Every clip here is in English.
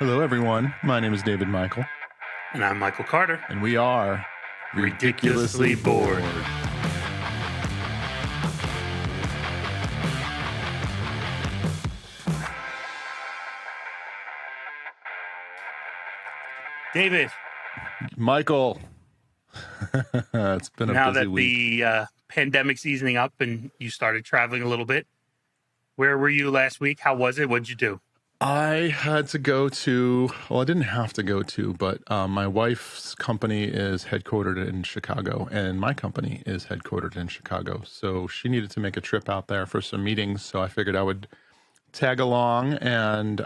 Hello, everyone. My name is David Michael, And I'm Michael Carter. and we are Ridiculously Bored. David, Michael. It's been a now busy that week. the pandemic's easing up and you started traveling a little bit, where were you last week? How was it? What'd you do? I had to go to, well, I didn't have to go to, but my wife's company is headquartered in Chicago, and my company is headquartered in Chicago. So she needed to make a trip out there for some meetings. So I figured I would tag along and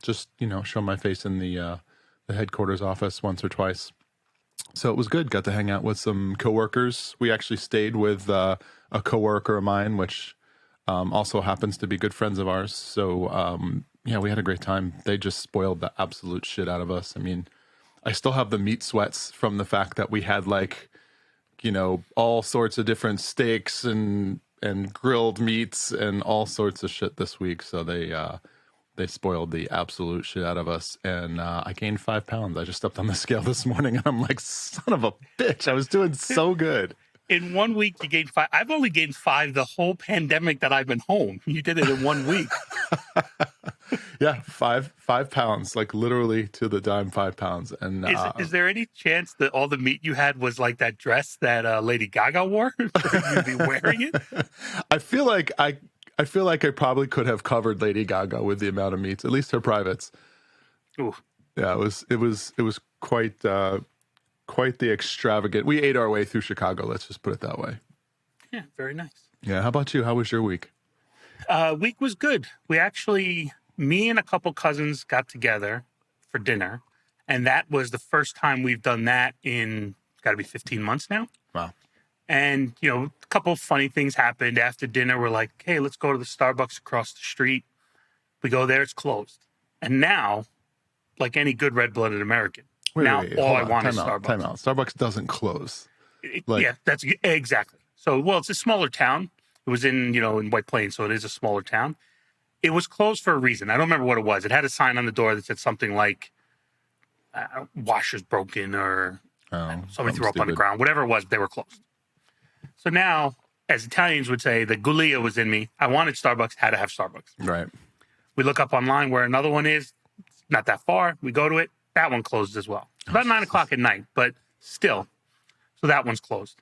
just, show my face in the headquarters office once or twice. So it was good. Got to hang out with some coworkers. We actually stayed with a coworker of mine, which also happens to be good friends of ours. So yeah, we had a great time. They just spoiled the absolute shit out of us. I mean, I still have the meat sweats from the fact that we had all sorts of different steaks and grilled meats and all sorts of shit this week. So they spoiled the absolute shit out of us, and I gained 5 pounds. I just stepped on the scale this morning, and I'm like, son of a bitch, I was doing so good. In 1 week, you gained 5. I've only gained 5 the whole pandemic that I've been home. You did it in 1 week. Yeah, 5 pounds, like literally to the dime, 5 pounds. And Is there any chance that all the meat you had was like that dress that Lady Gaga wore? For you to be wearing it? I feel like I probably could have covered Lady Gaga with the amount of meats, at least her privates. Ooh. Yeah, it was quite the extravagant. We ate our way through Chicago. Let's just put it that way. Yeah, very nice. Yeah. How about you? How was your week? Week was good. Me and a couple cousins got together for dinner, and that was the first time we've done that in, got to be 15 months now. Wow. And, a couple of funny things happened after dinner. We're like, hey, let's go to the Starbucks across the street. We go there, it's closed. And now, like any good red-blooded American, Wait, all hold I on. want is Time out. Starbucks. Time out. Starbucks doesn't close. Yeah, that's exactly. So, well, it's a smaller town. It was in White Plains, so it is a smaller town. It was closed for a reason. I don't remember what it was. It had a sign on the door that said something like "washers broken" or somebody threw up on the ground. Whatever it was, they were closed. So now, as Italians would say, the Gulia was in me. I wanted Starbucks, had to have Starbucks. Right. We look up online where another one is. It's not that far. We go to it. That one closed as well. About 9 o'clock at night, but still. So that one's closed.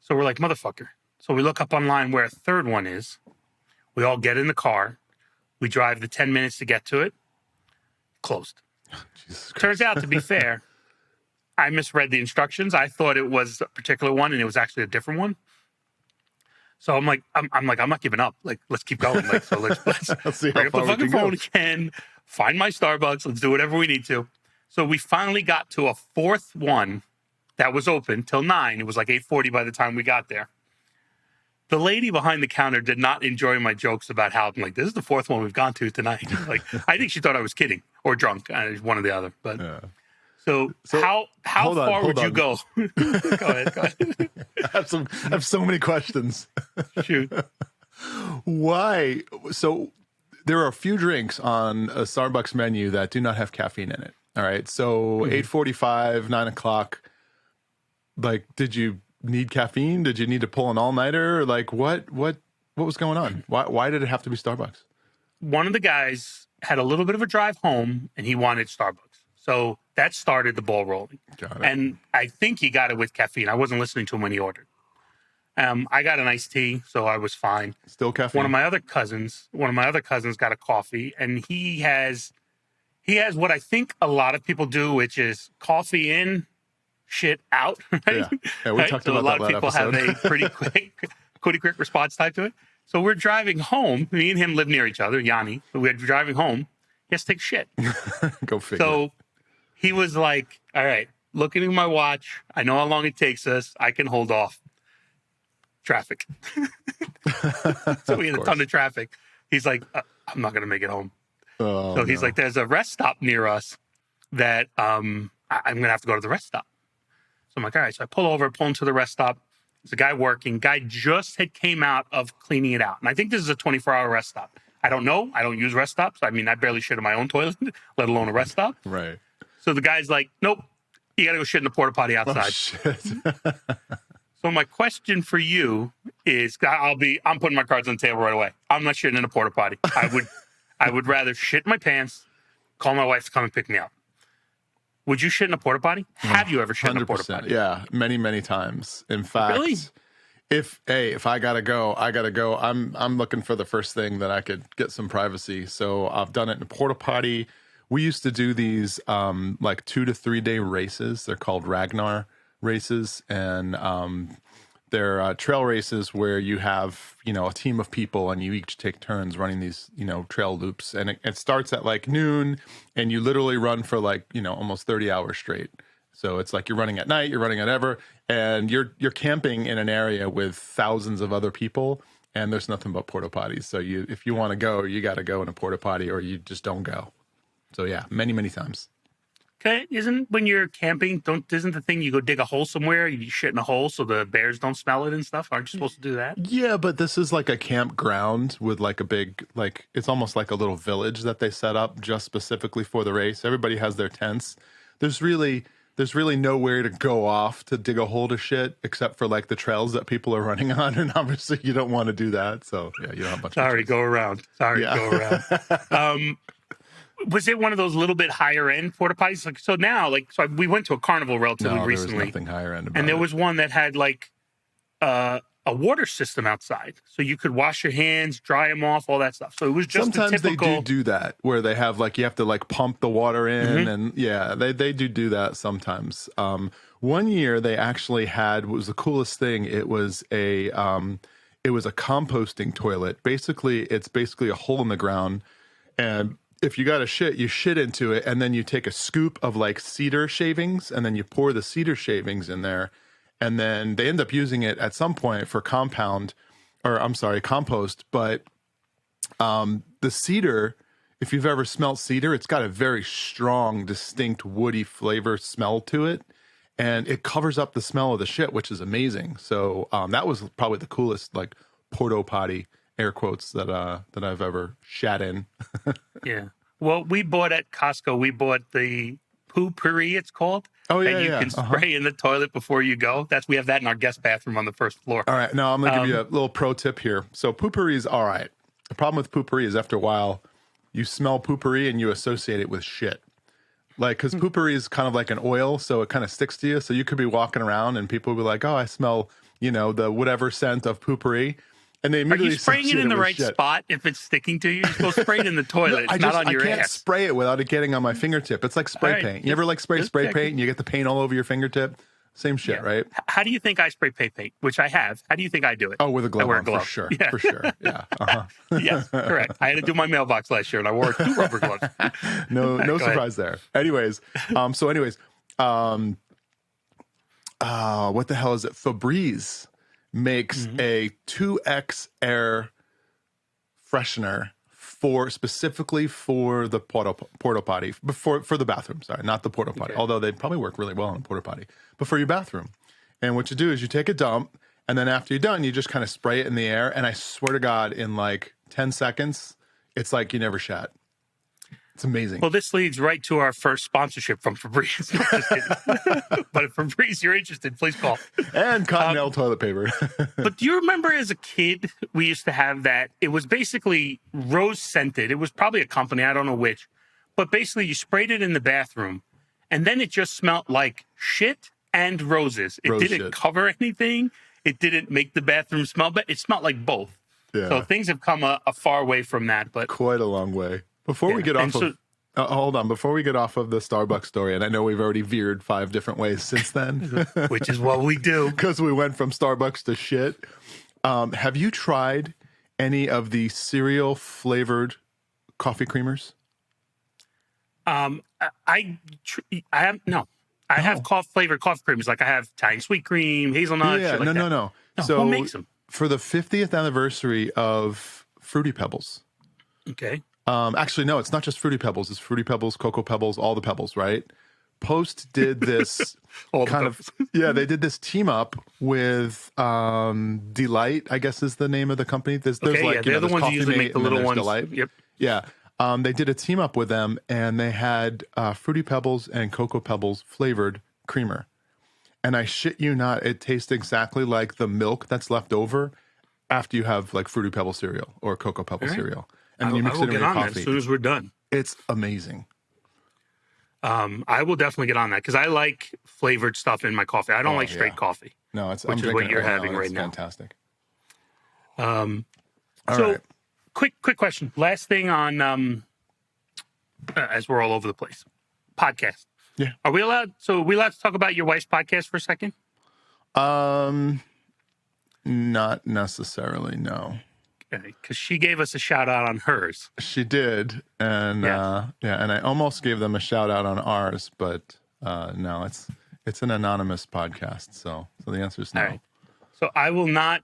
So we're like, motherfucker. So we look up online where a third one is. We all get in the car. We drive the 10 minutes to get to it. Closed. Turns out, to be fair, I misread the instructions. I thought it was a particular one, and it was actually a different one. So I'm like, I'm not giving up. Like, let's keep going. Like, so let's see bring how up the far we fucking can go. phone again, find my Starbucks. Let's do whatever we need to. So we finally got to a fourth one that was open till 9. It was like 8:40 by the time we got there. The lady behind the counter did not enjoy my jokes about how I'm like, this is the fourth one we've gone to tonight. Like, I think she thought I was kidding or drunk, one or the other. But Yeah. so how far would you go? Go ahead. I have so many questions. Shoot. Why? So there are a few drinks on a Starbucks menu that do not have caffeine in it. All right. So 8:45, 9 o'clock. Like, did you need caffeine? Did you need to pull an all-nighter? Like, what was going on? Why did it have to be Starbucks? One of the guys had a little bit of a drive home, and he wanted Starbucks. So that started the ball rolling. Got it. And I think he got it with caffeine. I wasn't listening to him when he ordered. I got an iced tea, so I was fine. Still caffeine. One of my other cousins got a coffee, and he has what I think a lot of people do, which is coffee in, shit out. Right? Yeah, we talked about a lot that of people episode. have a pretty quick response type to it. So we're driving home. Me and him live near each other, Yanni. So we're driving home. He has to take shit. Go figure. So he was like, all right, looking at my watch. I know how long it takes us. I can hold off. Traffic. So we had a ton of traffic. He's like, I'm not going to make it home. So he's like, there's a rest stop near us that I'm going to have to go to the rest stop. So I'm like, all right. So I pull into the rest stop. There's a guy working. Guy just came out of cleaning it out. And I think this is a 24-hour rest stop. I don't know. I don't use rest stops. I mean, I barely shit in my own toilet, let alone a rest stop. Right. So the guy's like, nope, you got to go shit in the porta potty Oh, outside. shit. So my question for you is, I'm putting my cards on the table right away. I'm not shitting in a porta potty. I would rather shit in my pants, call my wife to come and pick me up. Would you shit in a porta potty? Have you ever shit in a porta 100%. potty? Yeah, many, many times. In fact, Really? if I gotta go, I gotta go. I'm looking for the first thing that I could get some privacy. So I've done it in a porta potty. We used to do these like 2 to 3 day races. They're called Ragnar races, and they're trail races where you have, you know, a team of people and you each take turns running these, you know, trail loops. And it starts at like noon, and you literally run for like, you know, almost 30 hours straight. So it's like you're running at night, you're running at ever, and you're camping in an area with thousands of other people, and there's nothing but porta potties. So if you want to go, you got to go in a porta potty, or you just don't go. So yeah, many, many times. Okay, isn't when you're camping, isn't the thing you go dig a hole somewhere, you shit in a hole so the bears don't smell it and stuff? Aren't you supposed to do that? Yeah, but this is like a campground with like a big, like, it's almost like a little village that they set up just specifically for the race. Everybody has their tents. There's really nowhere to go off to dig a hole to shit except for like the trails that people are running on, and obviously you don't want to do that. So yeah, you don't have much. Sorry, go around. Go around. Was it one of those little bit higher end porta potties? Like, so we went to a carnival relatively recently. There was nothing higher end about and there it. was one that had like a water system outside, so you could wash your hands, dry them off, all that stuff. So it was just sometimes the typical... they do that where they have like you have to like pump the water in, and yeah, they do that sometimes. One year they actually had, what was the coolest thing? It was a composting toilet. Basically, it's basically a hole in the ground, and if you got to shit, you shit into it, and then you take a scoop of like cedar shavings, and then you pour the cedar shavings in there, and then they end up using it at some point for compost. But the cedar, if you've ever smelled cedar, it's got a very strong, distinct woody flavor smell to it, and it covers up the smell of the shit, which is amazing. So that was probably the coolest like porta potty, air quotes, that I've ever shat in. Yeah. Well, we bought at Costco, the poo-pourri, it's called. Oh, yeah, that you can spray in the toilet before you go. We have that in our guest bathroom on the first floor. All right. Now I'm going to give you a little pro tip here. So poo-pourri is all right. The problem with poo-pourri is after a while, you smell poo-pourri and you associate it with shit. Like, because poo-pourri is kind of like an oil, so it kind of sticks to you. So you could be walking around and people will be like, oh, I smell, you know, the whatever scent of poo-pourri. And they immediately Are you spraying it in the right spot if it's sticking to you? You're supposed to spray it in the toilet, not on your ass. I can't spray it without it getting on my fingertip. It's like spray paint. You ever like spray paint and you get the paint all over your fingertip? Same shit, right? How do you think I spray paint? Which I have. How do you think I do it? Oh, with a glove I wear on, glove. for sure. Yeah. For sure. Yeah. Yes, correct. I had to do my mailbox last year and I wore 2 rubber gloves. No surprise there. Anyways, what the hell is it? Febreze makes a 2X air freshener specifically for the porta potty, for the bathroom. Sorry, not the porta potty. Okay. Although they'd probably work really well in a porta potty, but for your bathroom. And what you do is you take a dump, and then after you're done, you just kind of spray it in the air. And I swear to God, in like 10 seconds, it's like you never shat. It's amazing. Well, this leads right to our first sponsorship from Febreze. No, just kidding. But if Febreze, you're interested, please call. And Cottonelle toilet paper. But do you remember as a kid, we used to have that? It was basically rose scented. It was probably a company, I don't know which. But basically, you sprayed it in the bathroom, and then it just smelled like shit and roses. It didn't cover anything. It didn't make the bathroom smell, but it smelled like both. Yeah. So things have come a far way from that. But quite a long way. Before we get off before we get off of the Starbucks story, and I know we've already veered 5 different ways since then. Which is what we do. Because we went from Starbucks to shit. Have you tried any of the cereal flavored coffee creamers? I have no. I have flavored coffee creamers. Like I have Italian sweet cream, hazelnut. Yeah, no. So who makes them? For the 50th anniversary of Fruity Pebbles. Okay. Actually, no, it's not just Fruity Pebbles. It's Fruity Pebbles, Cocoa Pebbles, all the Pebbles, right? Post did this All the kind of, peppers. yeah, they did this team up with Delight, I guess is the name of the company. There's Okay, like, yeah, they're the there's ones who Coffee usually Mate make the and then little there's ones. Delight. Yep. Yeah. They did a team up with them, and they had Fruity Pebbles and Cocoa Pebbles flavored creamer. And I shit you not, it tastes exactly like the milk that's left over after you have like Fruity Pebble cereal or Cocoa Pebble All right. cereal. And then you I mix will it in with get your on that coffee. as soon as we're done. It's amazing. I will definitely get on that because I like flavored stuff in my coffee. I don't like straight coffee. No, which I'm is drinking what it you're right having now. right It's now. fantastic. All All right. quick question. Last thing on as we're all over the place, podcast. Yeah. Are we allowed? So are we allowed to talk about your wife's podcast for a second? Not necessarily, no. Because she gave us a shout out on hers. She did, and Yes. and I almost gave them a shout out on ours, but no, it's an anonymous podcast, so the answer is no. All right. So I will not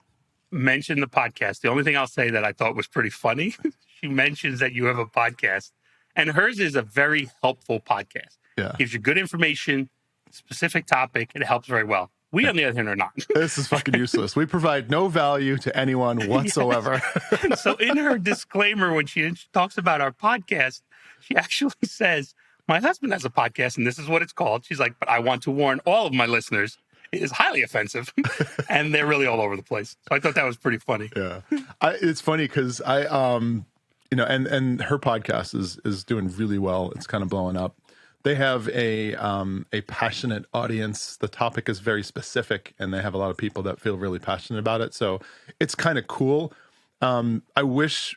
mention the podcast. The only thing I'll say that I thought was pretty funny, she mentions that you have a podcast, and hers is a very helpful podcast. Yeah, Gives you good information, specific topic. It helps very well. We, on the other hand, are not. this is fucking useless. We provide no value to anyone whatsoever. So in her disclaimer, when she talks about our podcast, she actually says, my husband has a podcast and this is what it's called. She's like, but I want to warn all of my listeners, it is highly offensive. And they're really all over the place. So I thought that was pretty funny. Yeah, it's funny because I and her podcast is doing really well. It's kind of blowing up. They have a passionate audience. The topic is very specific, and they have a lot of people that feel really passionate about it. So it's kind of cool. I wish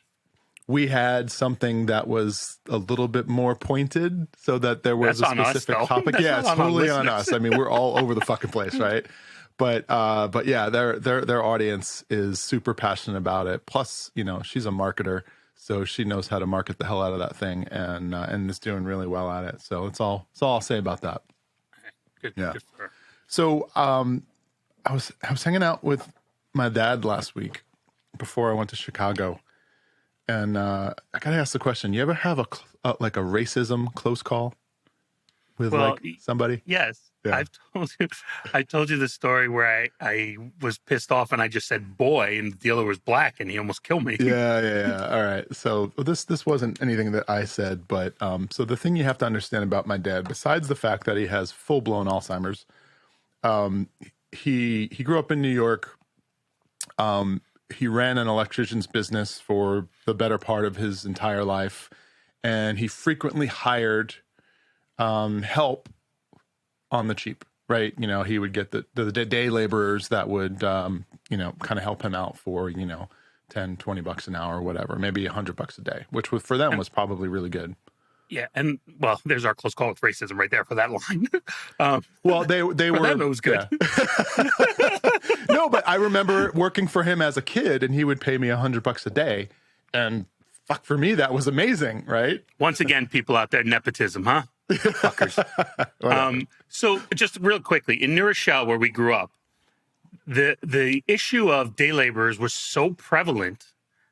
we had something that was a little bit more pointed, so that there was That's a specific topic. That's Yeah, it's not on totally on listeners. us. I mean, we're all over the fucking place, right? But yeah, their audience is super passionate about it. Plus, she's a marketer. So she knows how to market the hell out of that thing, and is doing really well at it. So that's all I'll say about that. Good, Yeah. good for her. So I was hanging out with my dad last week before I went to Chicago, and I gotta ask the question: you ever have a racism close call with somebody? Yes. Yeah. I told you the story where I was pissed off and I just said boy and the dealer was black and he almost killed me. Yeah. All right. So this wasn't anything that I said, but so the thing you have to understand about my dad, besides the fact that he has full blown Alzheimer's, he grew up in New York. He ran an electrician's business for the better part of his entire life, and he frequently hired help on the cheap, right? He would get the day laborers that would, kind of help him out for, 10, 20 bucks an hour or whatever, maybe $100 a day, which for them was probably really good. Yeah. And well, there's our close call with racism right there for that line. Well, they for were, them, it was good. Yeah. No, but I remember working for him as a kid, and he would pay me $100 a day, and fuck, for me, that was amazing, right? Once again, people out there, nepotism, huh? Fuckers. So just real quickly, in New Rochelle, where we grew up, the issue of day laborers was so prevalent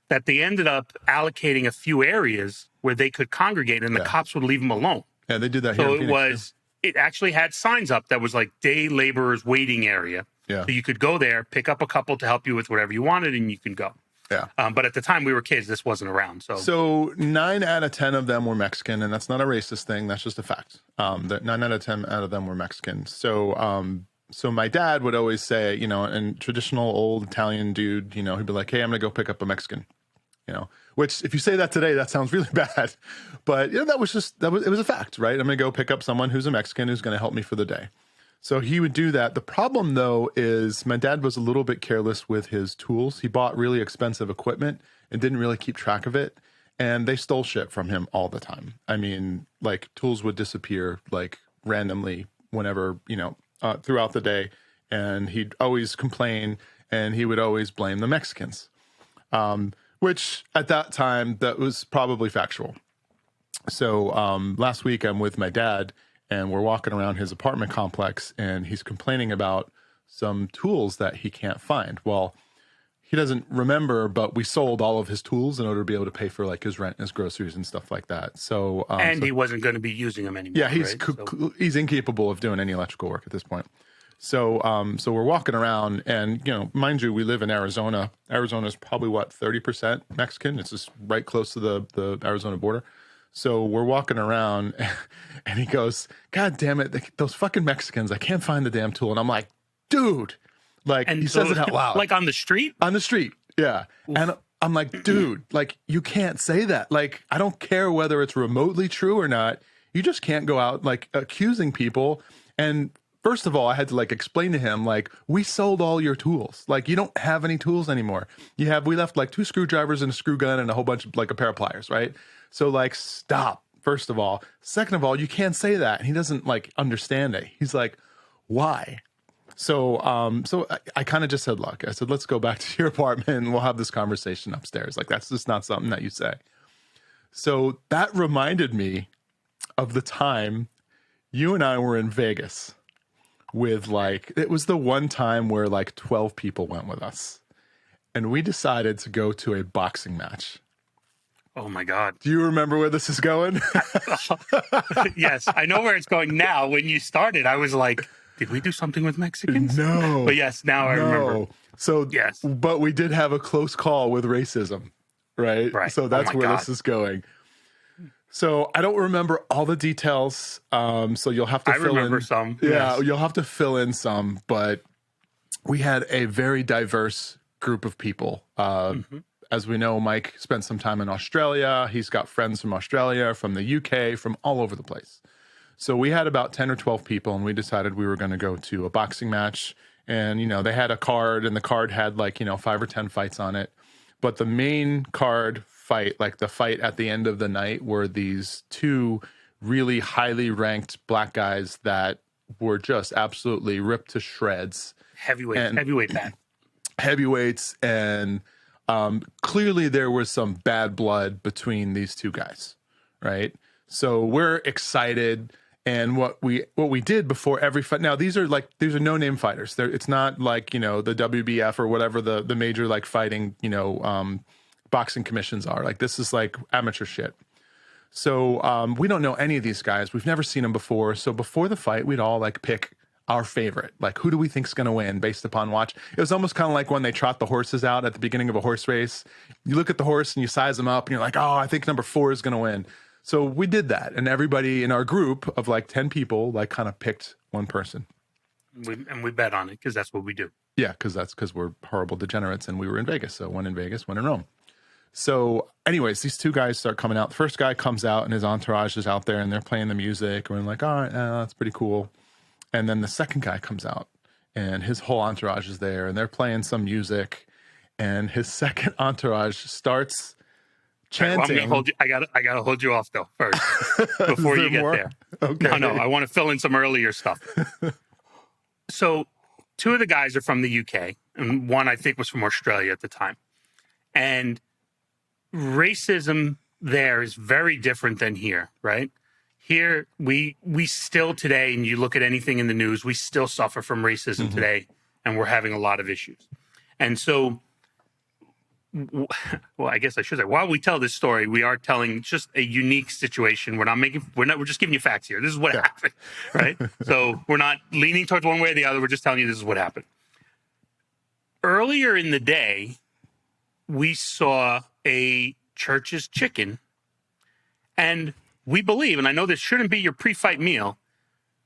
that they ended up allocating a few areas where they could congregate and the cops would leave them alone. Yeah, they did that here So in it Phoenix, it actually had signs up that was like day laborers waiting area. Yeah. So you could go there, pick up a couple to help you with whatever you wanted, and you can go. Yeah. But at the time we were kids, this wasn't around. So 9 out of 10 of them were Mexican, and that's not a racist thing. That's just a fact. That 9 out of 10 out of them were Mexican. So my dad would always say, and traditional old Italian dude, he'd be like, hey, I'm going to go pick up a Mexican, which if you say that today, that sounds really bad. But it was a fact, right? I'm going to go pick up someone who's a Mexican who's going to help me for the day. So he would do that. The problem, though, is my dad was a little bit careless with his tools. He bought really expensive equipment and didn't really keep track of it. And they stole shit from him all the time. I mean, like, tools would disappear, like, randomly whenever, throughout the day. And he'd always complain, and he would always blame the Mexicans, which at that time, that was probably factual. So last week, I'm with my dad, and we're walking around his apartment complex, and he's complaining about some tools that he can't find. Well, he doesn't remember, but we sold all of his tools in order to be able to pay for like his rent and his groceries and stuff like that. So, and he wasn't going to be using them anymore. yeah, he's right? he's incapable of doing any electrical work at this point. So, so we're walking around, and mind you, we live in Arizona. Arizona is probably what 30% Mexican. It's just right close to the Arizona border. So we're walking around, and he goes, "God damn it, those fucking Mexicans! I can't find the damn tool." And I'm like, "Dude!" Like And he so, says it out loud, like on the street. on the street, yeah. Oof. And I'm like, "Dude, like you can't say that. Like I don't care whether it's remotely true or not. You just can't go out like accusing people." And first of all, I had to like explain to him, like, we sold all your tools. Like, you don't have any tools anymore. We left like 2 screwdrivers and a screw gun and a whole bunch of like a pair of pliers, right? So like, stop. First of all, second of all, you can't say that. And he doesn't like understand it. He's like, why? So, I kind of just said, look, I said, let's go back to your apartment and we'll have this conversation upstairs. Like, that's just not something that you say. So that reminded me of the time you and I were in Vegas with it was the one time where like 12 people went with us and we decided to go to a boxing match. Oh my God. Do you remember where this is going? Yes, I know where it's going now. When you started, I was like, did we do something with Mexicans? No. But yes, now I remember. So, yes. But we did have a close call with racism, right? Right. So that's where this is going. So I don't remember all the details. So you'll have to fill in. I remember some. Yeah, yes. You'll have to fill in some. But we had a very diverse group of people. As we know, Mike spent some time in Australia. He's got friends from Australia, from the UK, from all over the place. So we had about 10 or 12 people, and we decided we were going to go to a boxing match. And, they had a card, and the card had 5 or 10 fights on it. But the main card fight, like the fight at the end of the night, were these 2 really highly ranked black guys that were just absolutely ripped to shreds. Heavyweights. And clearly there was some bad blood between these 2 guys, right? So we're excited. And what we did before every fight, now these are no name fighters. It's not like, the WBF or whatever the major like fighting, boxing commissions are. Like this is like amateur shit. So we don't know any of these guys. We've never seen them before. So before the fight, we'd all like pick our favorite. Like who do we think's going to win based upon watch? It was almost kind of like when they trot the horses out at the beginning of a horse race. You look at the horse and you size them up and you're like, oh, I think number 4 is going to win. So we did that, and everybody in our group of like 10 people like kind of picked one person. We bet on it because that's what we do. Yeah, because we're horrible degenerates, and we were in Vegas. So one in Vegas, one in Rome. So anyways, these 2 guys start coming out. The first guy comes out, and his entourage is out there, and they're playing the music. And we're like, all right, that's pretty cool. And then the second guy comes out, and his whole entourage is there, and they're playing some music. And his second entourage starts chanting. Well, I gotta hold you off though first before you get more? There. Okay. No, I want to fill in some earlier stuff. So 2 of the guys are from the UK, and one I think was from Australia at the time. And racism there is very different than here, right? Here we still today, and you look at anything in the news, we still suffer from racism today, and we're having a lot of issues. And so, well, I guess I should say, while we tell this story, we are telling just a unique situation. We're just giving you facts here. This is what happened, right? So we're not leaning towards one way or the other. We're just telling you this is what happened. Earlier in the day, we saw a Church's Chicken, and we believe, and I know this shouldn't be your pre-fight meal,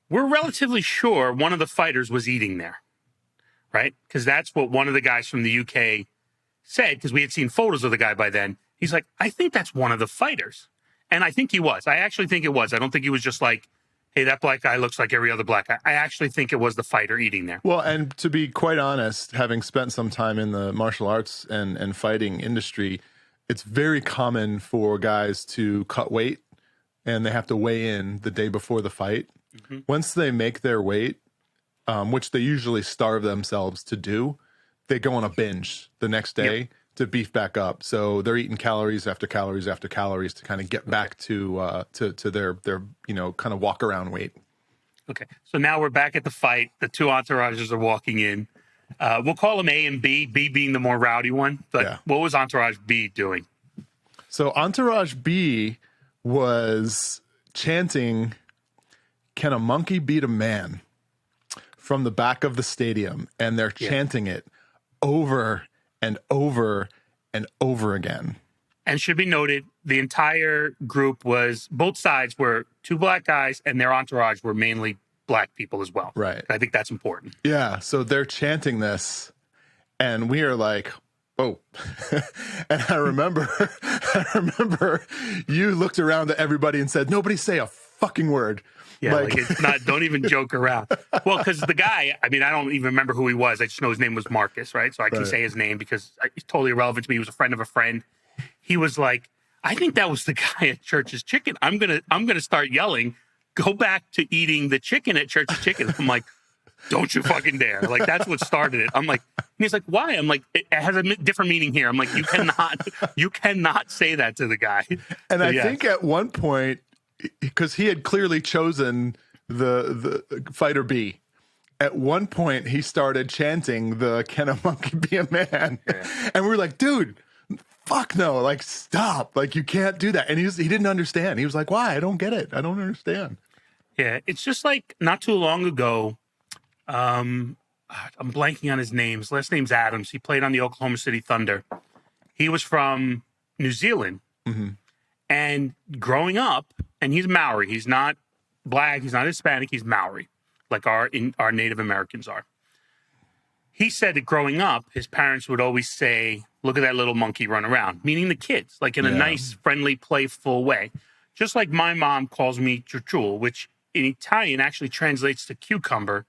we're relatively sure one of the fighters was eating there, right? Because that's what one of the guys from the UK said, because we had seen photos of the guy by then. He's like, I think that's one of the fighters. And I think he was. I actually think it was. I don't think he was just like, hey, that black guy looks like every other black guy. I actually think it was the fighter eating there. Well, and to be quite honest, having spent some time in the martial arts and fighting industry, it's very common for guys to cut weight, and they have to weigh in the day before the fight. Mm-hmm. Once they make their weight, which they usually starve themselves to do, they go on a binge the next day to beef back up. So they're eating calories after calories after calories to kind of get back to their kind of walk around weight. Okay. So now we're back at the fight. The 2 entourages are walking in, We'll call them A and B, B being the more rowdy one. But Yeah. what was Entourage B doing? So Entourage B was chanting, "Can a monkey beat a man?" from the back of the stadium. And they're chanting it over and over and over again. And should be noted, the entire group was, both sides were two black guys, and their entourage were mainly black people as well. Right. I think that's important. Yeah. So they're chanting this, and we are like, oh. And I remember you looked around at everybody and said, "Nobody say a fucking word." Yeah, like it's not, don't even joke around. Well, because the guy, I mean, I don't even remember who he was. I just know his name was Marcus, right? So I can say his name because it's totally irrelevant to me. He was a friend of a friend. He was like, I think that was the guy at Church's Chicken. I'm gonna start yelling, "Go back to eating the chicken at Church's Chicken." I'm like, don't you fucking dare. Like, that's what started it. I'm like, and he's like, why? I'm like, it has a different meaning here. I'm like, you cannot say that to the guy. And I think at one point, because he had clearly chosen the fighter B, at one point he started chanting the "Can a monkey be a man?" Yeah. And we were like, dude, fuck no, like stop, like you can't do that. And he didn't understand. He was like, why? I don't get it. I don't understand. Yeah, it's just like not too long ago. I'm blanking on his name. His last name's Adams. He played on the Oklahoma City Thunder. He was from New Zealand. Mm-hmm. And growing up, and he's Maori. He's not black. He's not Hispanic. He's Maori, like our Native Americans are. He said that growing up, his parents would always say, "Look at that little monkey run around," meaning the kids, like in a nice, friendly, playful way. Just like my mom calls me chuchul, which in Italian actually translates to cucumber.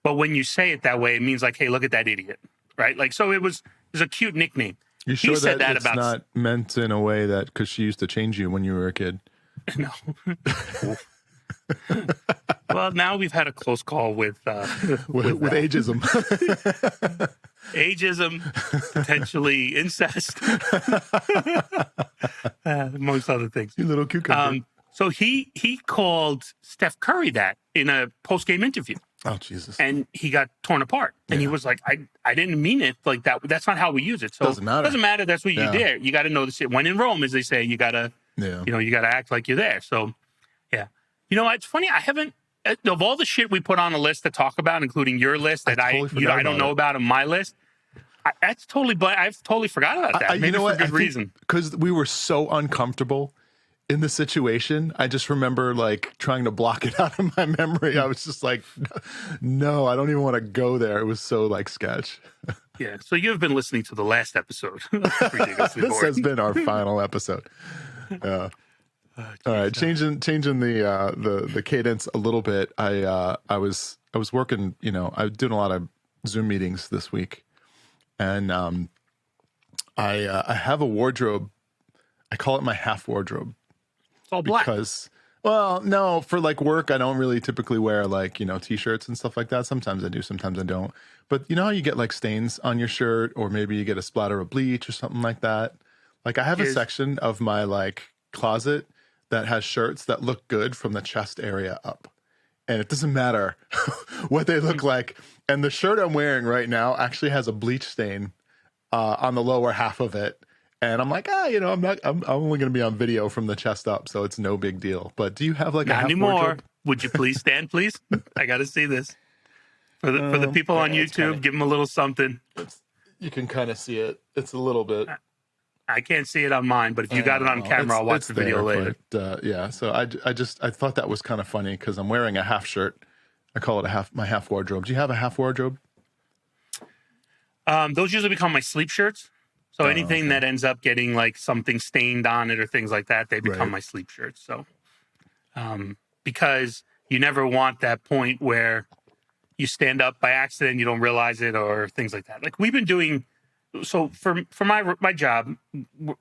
But when you say it that way, it means like, "Hey, look at that idiot," right? Like, so it was a cute nickname. You sure he said that it's about not meant in a way that because she used to change you when you were a kid? No. Well, now we've had a close call with ageism. Ageism, potentially incest, amongst other things. You little cucumber. So he called Steph Curry that in a post-game interview. Oh, Jesus. And he got torn apart. And he was like, I didn't mean it like that. That's not how we use it. So doesn't matter. It doesn't matter. That's what you did. You got to know the shit. When in Rome, as they say, you got to, you got to act like you're there. So, yeah. You know, it's funny. I haven't, of all the shit we put on a list to talk about, including your list that I don't know about on my list, I've totally forgot about that. Maybe for good reason. Because we were so uncomfortable in the situation. I just remember like trying to block it out of my memory. I was just like, no, I don't even want to go there. It was so like sketch. Yeah. So you've been listening to the last episode. This has been our final episode. All right, changing the cadence a little bit. I was working, I was doing a lot of Zoom meetings this week, and I have a wardrobe. I call it my half wardrobe. It's all black. Because, well, no, for like work, I don't really typically wear like t-shirts and stuff like that. Sometimes I do, sometimes I don't. But you know how you get like stains on your shirt, or maybe you get a splatter of bleach or something like that. Like I have a section of my like closet that has shirts that look good from the chest area up. And it doesn't matter what they look like. And the shirt I'm wearing right now actually has a bleach stain on the lower half of it. And I'm like, I'm only going to be on video from the chest up, so it's no big deal. But do you have like Not a half anymore. wardrobe? Would you please stand, please? I got to see this. For the people on YouTube, give them a little something. You can kind of see it. It's a little bit. I can't see it on mine, but if you got it on camera, I'll watch the video later. But, yeah, so I thought that was kind of funny because I'm wearing a half shirt. I call it my half wardrobe. Do you have a half wardrobe? Those usually become my sleep shirts. So anything that ends up getting like something stained on it or things like that, they become my sleep shirts. So, because you never want that point where you stand up by accident, you don't realize it, or things like that. Like we've been doing. So for my job,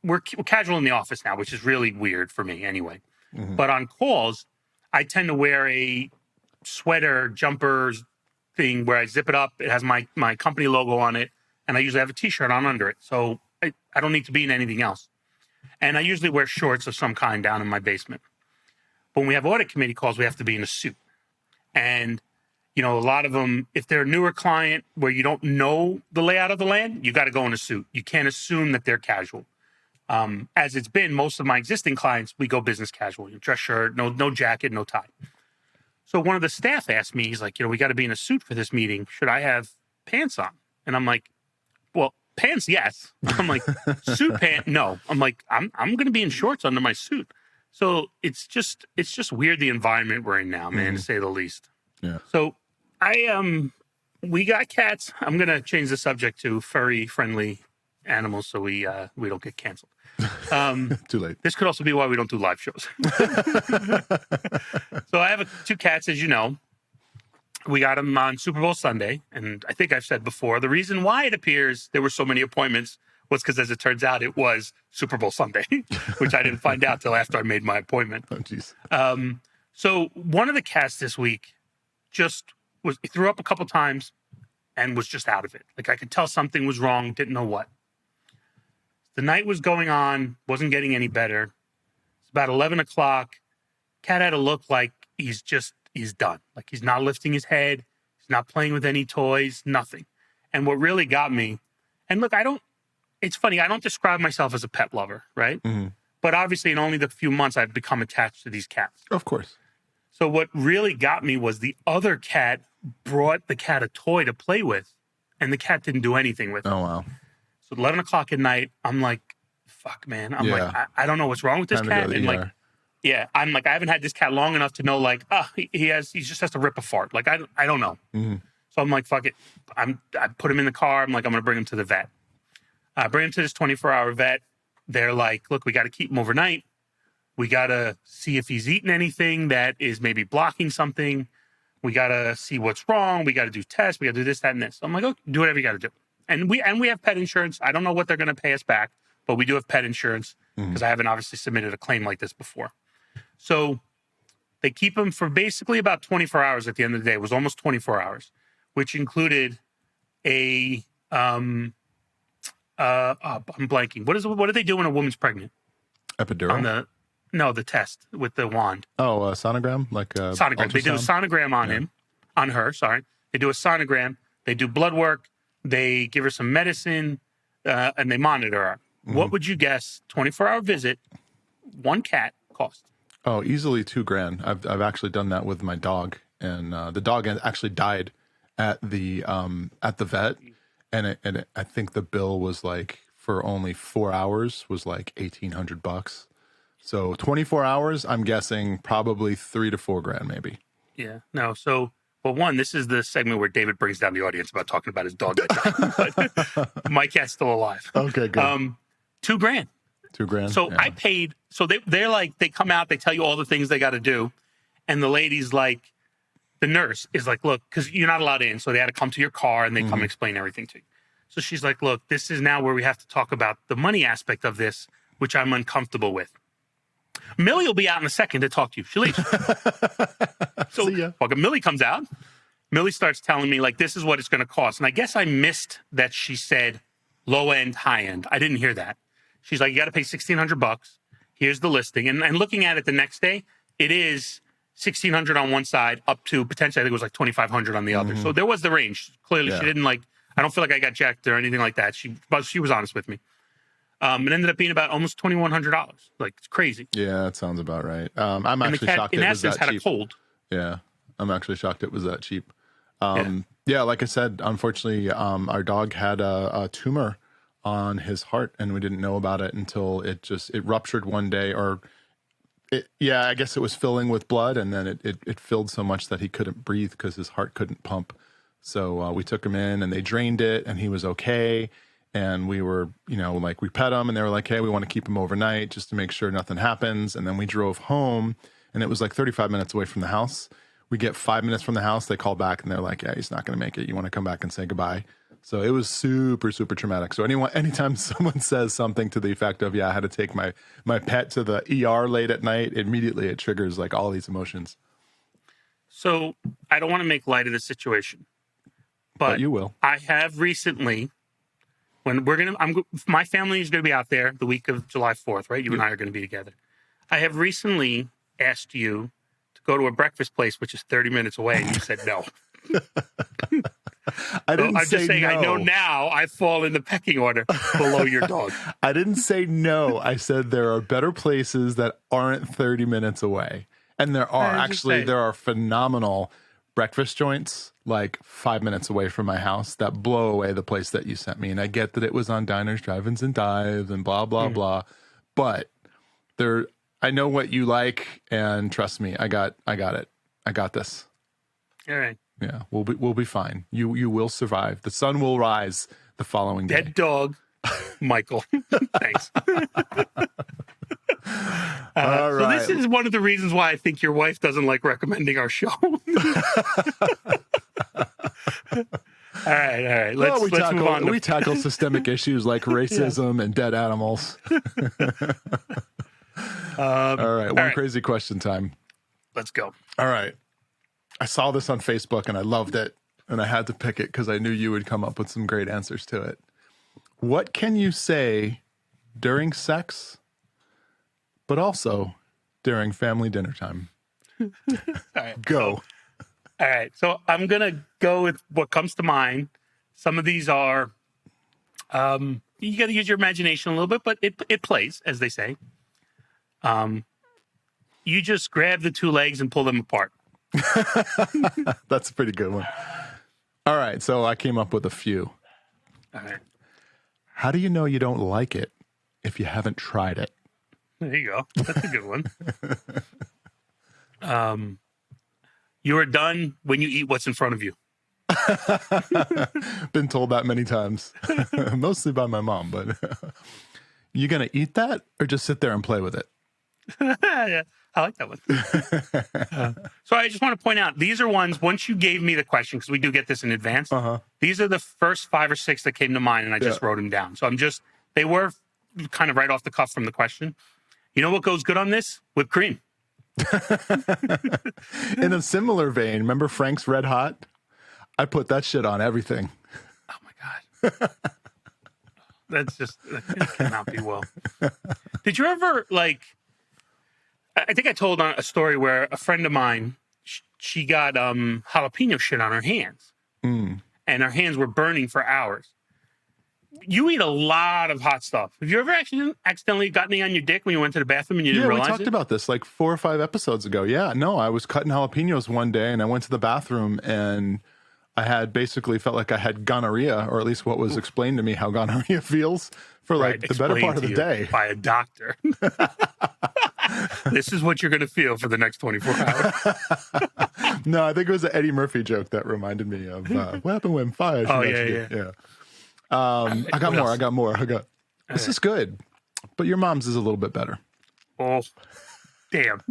we're casual in the office now, which is really weird for me anyway. Mm-hmm. But on calls, I tend to wear a sweater jumper thing where I zip it up. It has my company logo on it, and I usually have a T-shirt on under it. So I don't need to be in anything else. And I usually wear shorts of some kind down in my basement. But when we have audit committee calls, we have to be in a suit. And A lot of them, if they're a newer client where you don't know the layout of the land, you got to go in a suit. You can't assume that they're casual. As it's been, most of my existing clients, we go business casual, dress shirt, no jacket, no tie. So one of the staff asked me, he's like, we got to be in a suit for this meeting. Should I have pants on? And I'm like, well, pants, yes. I'm like, suit pant, no. I'm like, I'm going to be in shorts under my suit. So it's just weird the environment we're in now, man, to say the least. Yeah. So we got cats. I'm going to change the subject to furry friendly animals so we don't get canceled. Too late. This could also be why we don't do live shows. So I have 2 cats, as you know. We got them on Super Bowl Sunday. And I think I've said before, the reason why it appears there were so many appointments was because, as it turns out, it was Super Bowl Sunday, which I didn't find out till after I made my appointment. Oh, jeez. So one of the cats this week he threw up a couple times and was just out of it. Like I could tell something was wrong, didn't know what. The night was going on, wasn't getting any better. It's about 11 o'clock. Cat had a look like he's done. Like he's not lifting his head. He's not playing with any toys, nothing. And what really got me, and look, it's funny, I don't describe myself as a pet lover, right? Mm-hmm. But obviously in only the few months I've become attached to these cats. Of course. So what really got me was the other cat brought the cat a toy to play with, and the cat didn't do anything with it. Oh, wow. So 11 o'clock at night, I'm like, fuck, man. I'm like, I don't know what's wrong with this cat. And like, I'm like, I haven't had this cat long enough to know, like, he just has to rip a fart. Like, I don't know. Mm-hmm. So I'm like, fuck it. I put him in the car. I'm like, I'm going to bring him to the vet. I bring him to this 24-hour vet. They're like, look, we got to keep him overnight. We got to see if he's eaten anything that is maybe blocking something. We got to see what's wrong. We got to do tests. We got to do this, that, and this. So I'm like, okay, do whatever you got to do. And we have pet insurance. I don't know what they're going to pay us back, but we do have pet insurance because I haven't obviously submitted a claim like this before. So they keep him for basically about 24 hours at the end of the day. It was almost 24 hours, which included I'm blanking. What do they do when a woman's pregnant? Epidural? The test with the wand. Oh, sonogram? Sonogram. Ultrasound? They do a sonogram on her. Sorry. They do a sonogram. They do blood work. They give her some medicine, and they monitor her. Mm-hmm. What would you guess 24-hour visit, one cat cost? Oh, easily $2,000. I've actually done that with my dog, and the dog actually died at the vet, and I think the bill was like for only 4 hours was like $1,800. So 24 hours, I'm guessing probably $3,000 to $4,000 maybe. Yeah. No. So. Well, one, this is the segment where David brings down the audience about talking about his dog that died. But my cat's still alive. Okay, good. $2,000. $2,000. So yeah. I paid. So they're like, they come out, they tell you all the things they got to do. And the lady's like, the nurse is like, look, because you're not allowed in. So they had to come to your car and they come explain everything to you. So she's like, look, this is now where we have to talk about the money aspect of this, which I'm uncomfortable with. Millie will be out in a second to talk to you. She leaves. So fucking Millie comes out. Millie starts telling me, like, this is what it's going to cost. And I guess I missed that she said low end, high end. I didn't hear that. She's like, you got to pay $1,600. Here's the listing. And looking at it the next day, it is $1,600 on one side up to potentially, I think it was like $2,500 on the other. So there was the range. Clearly, she didn't I don't feel like I got jacked or anything like that. She was honest with me. It ended up being about almost $2,100. Like, it's crazy. Yeah, that sounds about right. I'm actually shocked it was that cheap. Had a cold. Yeah, I'm actually shocked it was that cheap. Yeah, like I said, unfortunately, our dog had a tumor on his heart, and we didn't know about it until it ruptured one day, I guess it was filling with blood, and then it filled so much that he couldn't breathe because his heart couldn't pump. So we took him in, and they drained it, and he was okay. And we were, we pet him, and they were like, hey, we want to keep him overnight just to make sure nothing happens. And then we drove home, and it was like 35 minutes away from the house. We get 5 minutes from the house. They call back, and they're like, yeah, he's not going to make it. You want to come back and say goodbye? So it was super, super traumatic. So anytime someone says something to the effect of, yeah, I had to take my pet to the ER late at night, immediately it triggers like all these emotions. So I don't want to make light of the situation, but you will. I have recently... my family is going to be out there the week of July 4th, right? You and I are going to be together. I have recently asked you to go to a breakfast place, which is 30 minutes away, and you said no. I So didn't I'm say just saying, no. I know now I fall in the pecking order below your dog. I didn't say no. I said there are better places that aren't 30 minutes away. And there are. I'm just Actually, saying. there are phenomenal breakfast joints like 5 minutes away from my house that blow away the place that you sent me. And I get that it was on Diners, Drive-Ins, and Dives and blah, blah, blah. But there, I know what you like, and trust me, I got it. I got this. All right. Yeah, we'll be fine. You will survive. The sun will rise the following day. Dead dog, Michael. Thanks. All So right. this is one of the reasons why I think your wife doesn't like recommending our show. All right. Well, Let's move on. we tackle systemic issues like racism and dead animals. All right, one crazy question time. Let's go. All right. I saw this on Facebook and I loved it, and I had to pick it because I knew you would come up with some great answers to it. What can you say during sex, but also during family dinner time? All right. Go. All right. So I'm going to go with what comes to mind. Some of these are, you got to use your imagination a little bit, but it plays, as they say. You just grab the two legs and pull them apart. That's a pretty good one. All right. So I came up with a few. All right. How do you know you don't like it if you haven't tried it? There you go. That's a good one. You are done when you eat what's in front of you. Been told that many times, mostly by my mom, but you going to eat that or just sit there and play with it? Yeah, I like that one. So I just want to point out, these are ones, once you gave me the question, because we do get this in advance, these are the first 5 or 6 that came to mind, and I just wrote them down. So they were kind of right off the cuff from the question. You know what goes good on this? Whipped cream. In a similar vein, remember Frank's Red Hot? I put that shit on everything. Oh my God. That cannot be well. Did you ever, I think I told a story where a friend of mine, she got jalapeno shit on her hands, and her hands were burning for hours. You eat a lot of hot stuff. Have you ever actually accidentally gotten any on your dick when you went to the bathroom and you didn't realize it? Yeah, we talked about this like 4 or 5 episodes ago. Yeah, no, I was cutting jalapenos one day and I went to the bathroom and I had basically felt like I had gonorrhea, or at least what was explained to me how gonorrhea feels for the better part of the day. By a doctor. This is what you're going to feel for the next 24 hours. No, I think it was an Eddie Murphy joke that reminded me of what happened when fire. Oh, yeah. I got more. This is good, but your mom's is a little bit better. Oh, damn.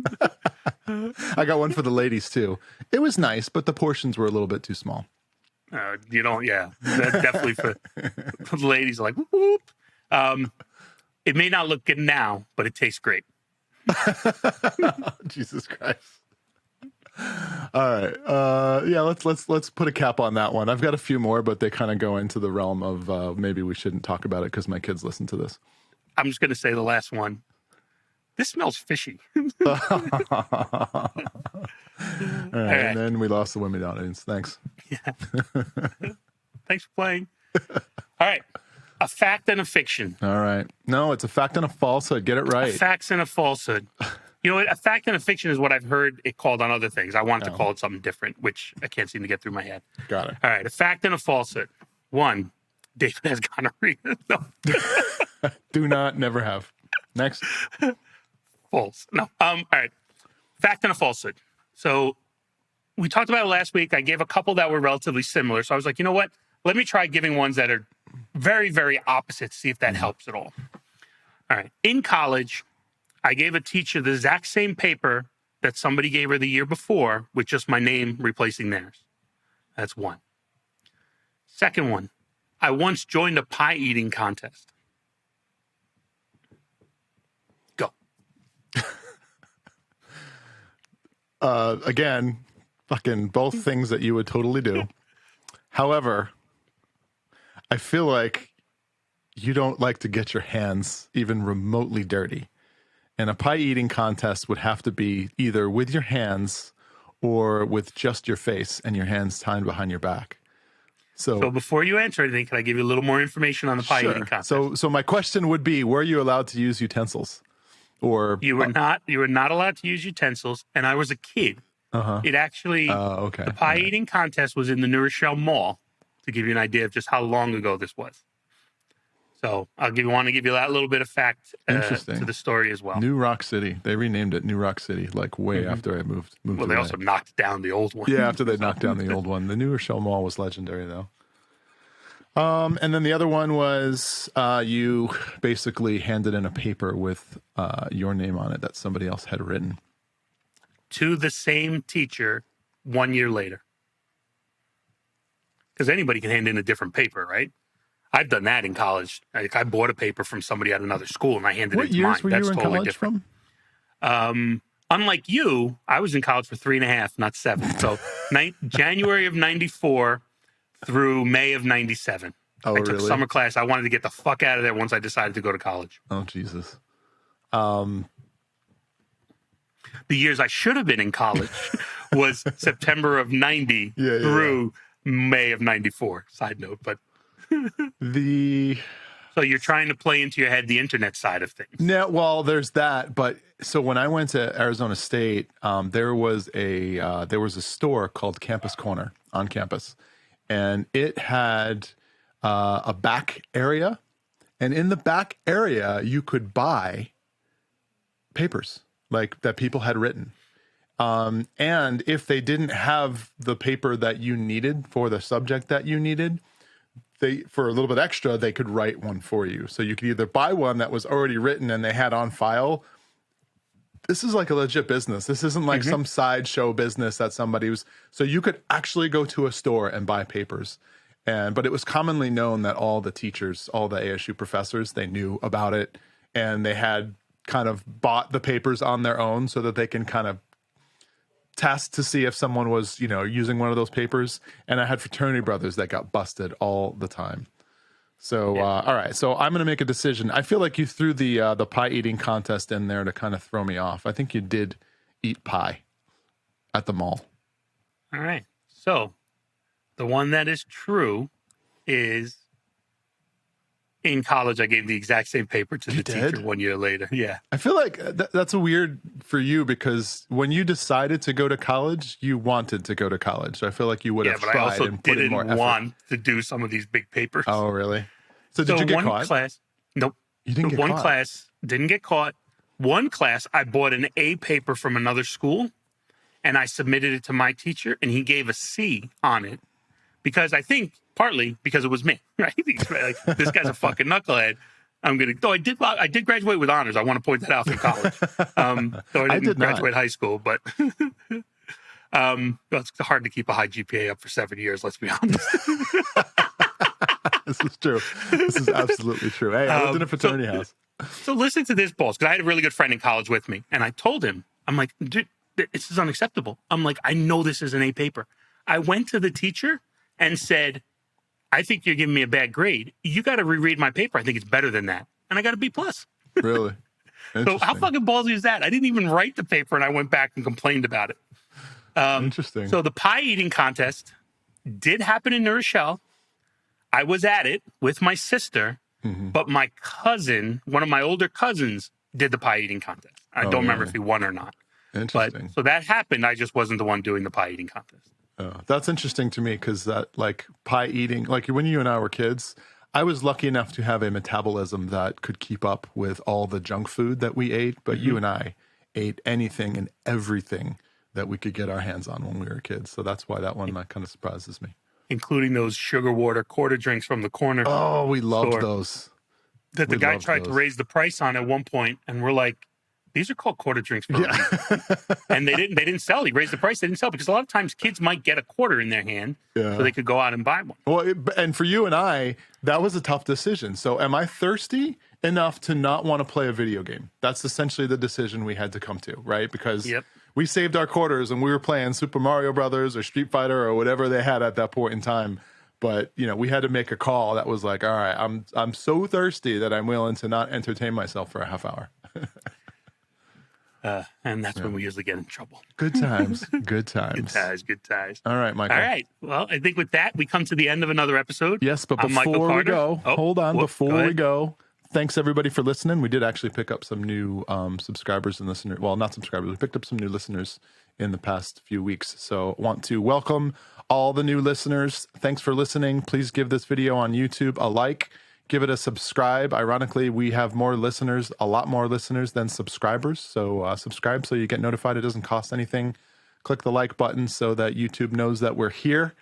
I got one for the ladies too. It was nice, but the portions were a little bit too small. That's definitely for the ladies like, whoop. It may not look good now, but it tastes great. Jesus Christ. All right. Let's put a cap on that one. I've got a few more, but they kind of go into the realm of maybe we shouldn't talk about it because my kids listen to this. I'm just going to say the last one. This smells fishy. All right. And then we lost the women audience. Thanks. Yeah. Thanks for playing. All right. A fact and a fiction. All right. No, it's a fact and a falsehood. Get it right. A facts and a falsehood. You know what? A fact and a fiction is what I've heard it called on other things. I wanted to call it something different, which I can't seem to get through my head. Got it. All right. A fact and a falsehood. 1, David has gonorrhea. No. Do not, never have. Next. False. No. All right. Fact and a falsehood. So we talked about it last week. I gave a couple that were relatively similar. So I was like, you know what? Let me try giving ones that are very, very opposite, see if that helps at all. All right. In college, I gave a teacher the exact same paper that somebody gave her the year before with just my name replacing theirs. That's 1. Second one, I once joined a pie eating contest. Go. Again, fucking both things that you would totally do. However, I feel like you don't like to get your hands even remotely dirty. And a pie eating contest would have to be either with your hands or with just your face and your hands tied behind your back? So before you answer anything, can I give you a little more information on the pie eating contest? So my question would be, were you allowed to use utensils? Or You were not allowed to use utensils, and I was a kid. It actually okay. The pie eating contest was in the New Rochelle Mall, to give you an idea of just how long ago this was. So want to give you that little bit of fact to the story as well. New Rock City. They renamed it New Rock City like way after I moved Well, they away. also knocked down the old one. Yeah, after they knocked down the old one. The New Rochelle Mall was legendary, though. And then the other one was you basically handed in a paper with your name on it that somebody else had written. To the same teacher 1 year later. Because anybody can hand in a different paper, right? I've done that in college. Like, I bought a paper from somebody at another school and I handed it to mine. What years were you in college from? Unlike you, I was in college for 3.5, not 7. So January of 94 through May of 97. Oh, I took really? summer class. I wanted to get the fuck out of there once I decided to go to college. Oh, Jesus. The years I should have been in college was September of 90 through May of 94. Side note, but so you're trying to play into your head the internet side of things. Yeah, well, there's that. But so when I went to Arizona State, there was a store called Campus Corner on campus, and it had a back area, and in the back area you could buy papers like that people had written. And if they didn't have the paper that you needed for the subject that you needed, for a little bit extra, they could write one for you. So you could either buy one that was already written and they had on file. This is like a legit business. This isn't like some sideshow business that somebody was. So you could actually go to a store and buy papers. But it was commonly known that all the teachers, all the ASU professors, they knew about it. And they had kind of bought the papers on their own so that they can kind of test to see if someone was, using one of those papers. And I had fraternity brothers that got busted all the time. So, all right. So I'm going to make a decision. I feel like you threw the pie eating contest in there to kind of throw me off. I think you did eat pie at the mall. All right. So the one that is true is in college, I gave the exact same paper to the teacher 1 year later. Yeah. I feel like that's a weird for you because when you decided to go to college, you wanted to go to college. So I feel like you would have tried I also and put in more effort. didn't want to do some of these big papers. Oh, really? So did you get caught? Nope. You didn't get caught? One class, didn't get caught. One class, I bought an A paper from another school and I submitted it to my teacher and he gave a C on it because partly because it was me, right? He's like, this guy's a fucking knucklehead. I did graduate with honors. I want to point that out from college. Though I didn't graduate high school, but it's hard to keep a high GPA up for 7 years. Let's be honest. This is true. This is absolutely true. Hey, I lived in a fraternity house. So listen to this, balls, because I had a really good friend in college with me, and I told him, I'm like, dude, this is unacceptable. I'm like, I know this is an A paper. I went to the teacher and said, I think you're giving me a bad grade. You got to reread my paper. I think it's better than that. And I got a B+. Really? So how fucking ballsy is that? I didn't even write the paper and I went back and complained about it. Interesting. So the pie eating contest did happen in New Rochelle. I was at it with my sister, but my cousin, one of my older cousins, did the pie eating contest. I don't remember if he won or not. Interesting. But so that happened. I just wasn't the one doing the pie eating contest. Oh, that's interesting to me because that like pie eating, like when you and I were kids, I was lucky enough to have a metabolism that could keep up with all the junk food that we ate. But you and I ate anything and everything that we could get our hands on when we were kids. So that's why that one kind of surprises me. Including those sugar water quarter drinks from the corner. Oh, we loved those. That the guy tried to raise the price on at one point, and we're like, these are called quarter drinks for a reason. And they didn't sell. He raised the price. They didn't sell because a lot of times kids might get a quarter in their hand so they could go out and buy one. Well, and for you and I, that was a tough decision. So am I thirsty enough to not want to play a video game? That's essentially the decision we had to come to, right? Because we saved our quarters and we were playing Super Mario Brothers or Street Fighter or whatever they had at that point in time. But, we had to make a call that was like, all right, I'm so thirsty that I'm willing to not entertain myself for a half hour. And that's when we usually get in trouble. Good times. Good Good times. ties, good ties. All right, Michael. All right. Well, I think with that, we come to the end of another episode. Yes, but I'm Michael before we Carter. go, Oh, hold on. whoop, Before we go, thanks everybody for listening. We did actually pick up some new subscribers and listeners. Well, not subscribers. We picked up some new listeners in the past few weeks. So I want to welcome all the new listeners. Thanks for listening. Please give this video on YouTube a like. Give it a subscribe. Ironically, we have more listeners, a lot more listeners than subscribers. So subscribe so you get notified. It doesn't cost anything. Click the like button so that YouTube knows that we're here.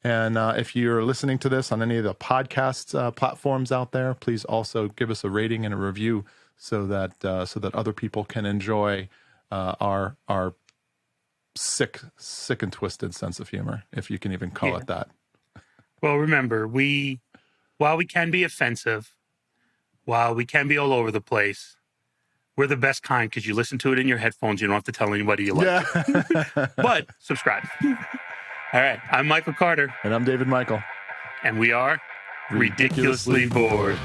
And if you're listening to this on any of the podcast platforms out there, please also give us a rating and a review so that other people can enjoy our sick and twisted sense of humor, if you can even call it that. Well, remember, while we can be offensive, while we can be all over the place, we're the best kind because you listen to it in your headphones. You don't have to tell anybody you like it. But subscribe. All right. I'm Michael Carter. And I'm David Michael. And we are Ridiculously Bored.